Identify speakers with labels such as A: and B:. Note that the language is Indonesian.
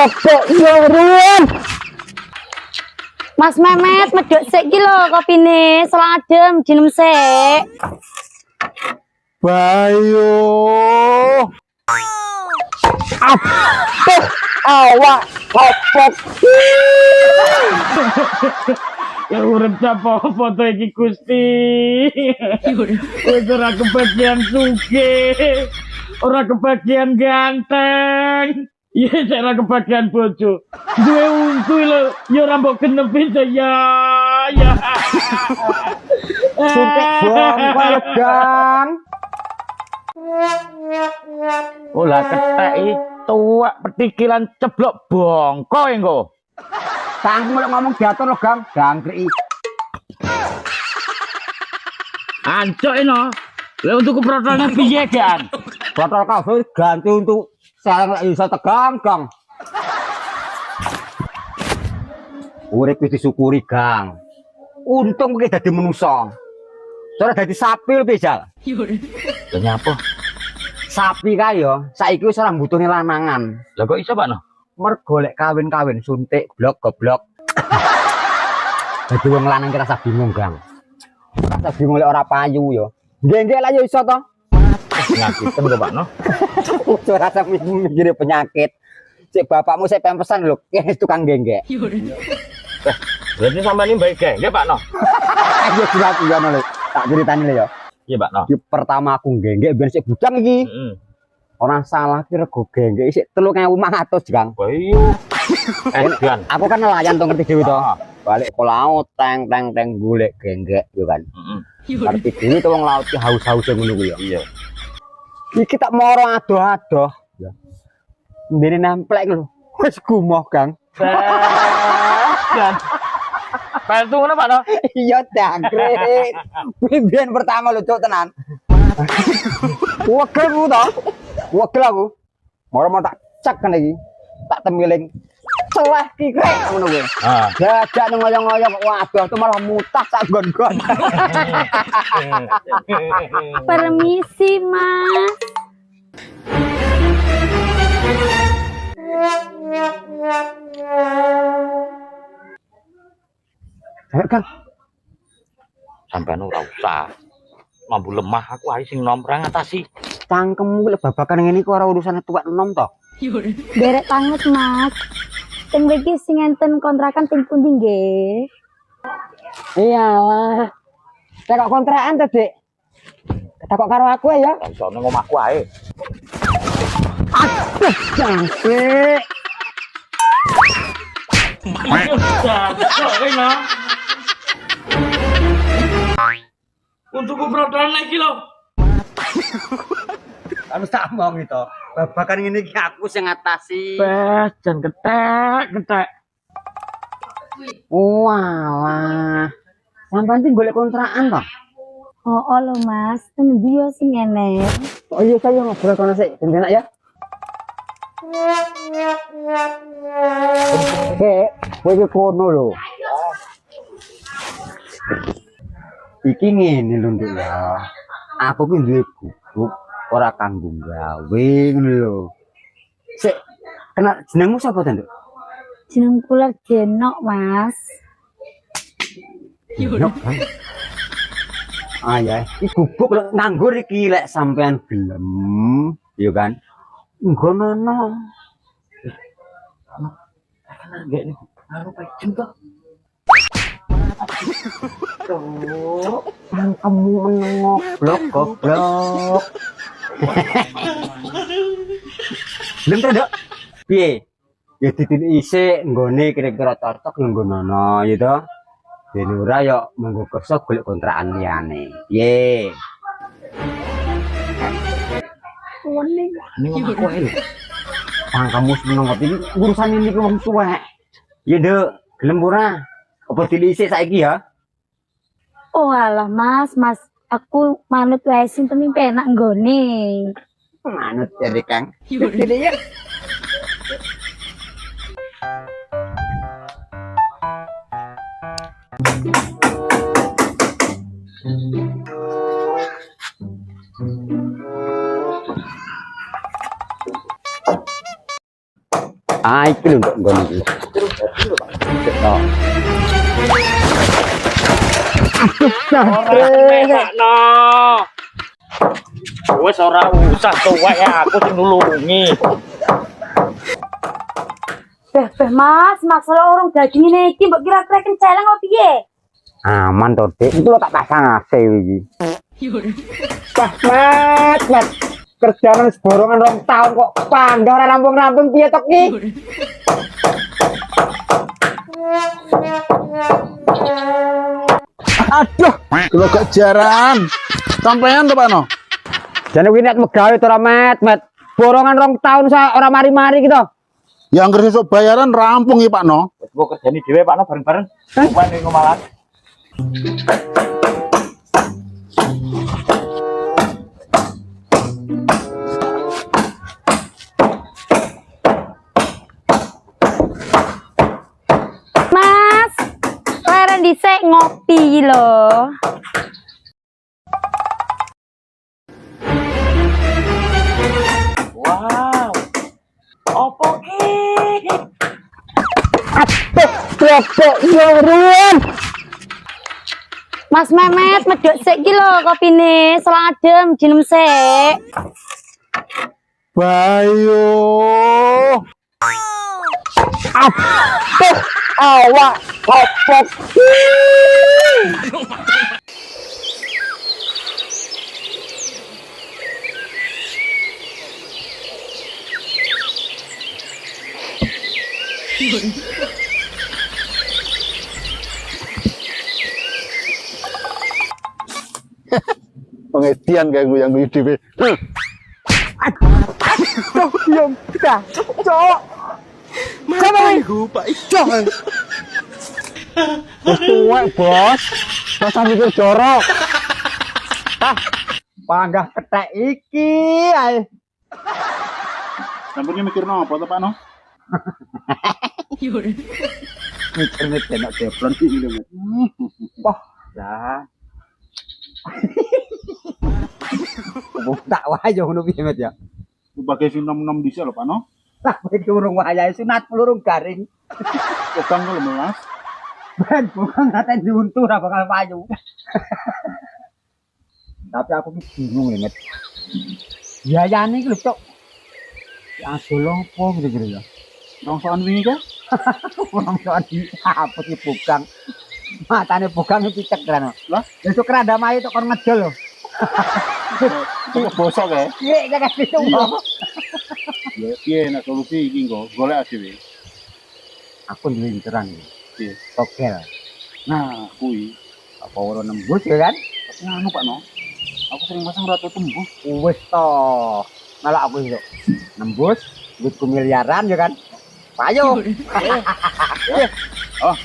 A: Kok nyuruh.
B: Mas Mehmet medhok sik iki lho kopine, seladem dinem sik.
A: Bayu. Aduh, awak kopok.
C: Ya urip apa foto iki Gusti. Wis ora kebagian sugih, ora kebagian ganteng. Iya, ora kebagian bojo. Duwe untu lho, ya ora mbok genepi to ya. Ya.
A: Suntik bongkol, Gang.
C: Olah kethek tuwak petikilan ceblok bongko engko.
A: Tanggung ngomong diatur lo, Gang. Gangkrik.
C: Ancok eno. Lah untuk protolnya piye, Gan?
A: Botol kafe ganti untuk saya nggak bisa tegang, Gang. Urip wis disyukuri, Gang. Untung kowe dadi manusa. Ora dadi sapi lho, Jal.
C: Lah nyapa?
A: Sapi kae yo, saiki wis ora mbutuhne lanangan.
C: Lah kok iso, Pak no?
A: Mergo lek kawin-kawin suntik blok goblok. Dadi wong lanang kira rasa bingung, Gang. Rasa bingung lek ora payu yo. Nggih-nggih lah yo iso to.
C: Penyakiten kok, Pak no?
A: Ora rasa mikir penyakit. Cek bapakmu saya pempesan lho, tukang nggih-nggih.
C: Berarti sampean ini baik nggih, Pak no?
A: Ayo dilaki yo lho. Tak ceritani lho yo.
C: Iya, Pak no.
A: Di pertama aku nggih-nggih ben sik budang iki.
C: Heeh.
A: Orang salah ki rego nggih-nggih sik 3.500, Gang.
C: Bayu. Gan.
A: Aku kan nelayan to ngerti dhewe to. Balik ke laut teng golek nggih-nggih yo kan.
C: Heeh.
A: Ngerti dhewe to wong laut ki haus-haus ngono ku yo.
C: Iya.
A: Iki tak moro adoh-adoh. Ya. Mbene nemplek lho. Wis gumoh, Gang.
C: Gan. Pentu ngono, Pak no?
A: Iya, dangkrik. Biyen pertama lho, Cuk, tenan. Wegel ku to. Wegel aku. Moro tak cek kan iki. Tak temiling. Celeh ki krek ngono kuwi.
C: Ah.
A: Jajak nang ngoyo-ngoyo kok waduh tuh malah mutah sak gon-gon.
B: Permisi, Mas.
A: Ayo, Kang.
C: Sampeyan ora usah. Mambu lemah aku ae sing nom ra ngatasi.
A: Cangkemmu lek babakan ngene iki ora urusane tuwek enom to.
B: Derek banget, Mas. Sing iki sing enten kontrakan ting pundi nggih?
A: Iyalah. Tekok kontrakan to, Dik. Tekok karo aku ya.
C: Iso nang omahku ae.
A: Aduh, jangkrik.
C: Untuk protol iki lho.
A: Kamu tak mau gitu. Babakan ngene iki aku sing ngatasi.
C: Bes jan ketek.
A: Walah. Sampeyan sing golek kontrakan to?
B: Oh, lho, Mas. Endi yo sing ngene?
A: Oh iya saya ngobrol kono sik, ben enak ya. Kowe iki kono lho. Iki ngene lho, Nduk ya. Aku ki duwe gubuk ora kanggo gawe ngono lho. Sik, kenal jenengmu sapa to, Nduk?
B: Jeneng kula Genok, Mas.
A: Genok, kan? Ah ya, iki gubuk lek nganggur iki lek sampean gelem, ya kan? Nggono.
C: Nggak nih, anu peceng kok.
A: Tuh, kamu menengok goblok. Belum tuh, Dok. Piye? Ya ditilik isik nggone kira-kira cocok ya nggono ya to. Dene ora ya monggo kersa golek kontrakan liyane. Piye?
C: Ini omahku ae lho.
A: Kamu seneng ngopi urusan ini ke wong tuwek. Ya, Dok. Gelem ora? Apa dilisik saiki ya?
B: Oh alah, Mas. Aku manut wae sing penting penak nggone.
A: Manut dari Kang. Ini ya. Ah, iki lho nduk nggon iki. Tok.
C: No. Wes ora usah tuwek ya aku sing nulungi.
B: Beh Mas, masalah orang daging ini iki mbok kira-kira kenceleng apa piye?
A: Aman to, Dik. Itu lo tak pasang AC iki. Wah, Mat. Kerjaan seborongan 2 tahun kok panggah ora rampung-rampung piye tok iki?
D: Aduh, kalau gak jaran. Sampean to, Pak No?
A: Jane kuwi nek megawe to ora, Mat. Borongan 2 tahun sa ora mari-mari gitu.
D: Ya anggere sesuk bayaran rampung ya, Pak No.
C: Wes kok kerjani dhewe Pak No bareng-bareng. Bukan ning ngomalan.
B: Mas, leren dhisik ngopi lho.
C: Wow. Opo ki?
A: Klepok yorun.
B: Mas Memet medhok sik iki lho kopine, selang adem dinem sik.
D: Bayu.
A: Aduh, awak kopok.
D: Pengedian kayak gue yang gue dhewe.
A: Diam, dah. Cok.
D: Pak Ijo.
A: Tuwek, Bos. Rasa mikir jorok. Ah, panggah kethek iki ae.
D: Sampurnya mikir apa to, Pak No?
A: Mikir-mikir nek deplon iki lho, Mas. Wah, lah. Tak wae yo ngono piye, Mas ya.
D: Sebagai sinom-nom dhisik lho, Pak No.
A: Lah, iki urung wayahe sunat pelurung garing.
D: Kokang lho, Mas.
A: Ben, bukan ngaten diuntu ora bakal payu. Tapi aku ki bingung ya, Mas. Biayane iki lho, Cok. Ya dolong apa kira-kira ya?
D: Rongsokan wingi ka?
A: Orang soal di apa sih bukan matanya bukan itu cek kan lah besok kerada mayu tuh kon ngejol loh
D: Kok bosok ya?
A: iya jangan itu
D: Ya piye nek solusi iki nggo golek dhewe.
A: aku duwe terang
D: Piye?
A: togel
D: Nah, kuwi
A: apa ora nembus ya kan
D: tapi anu Pak No. Aku sering pasang rata tembus.
A: wis toh malah aku itu nembus duitku miliaran ya kan payu
D: Oh,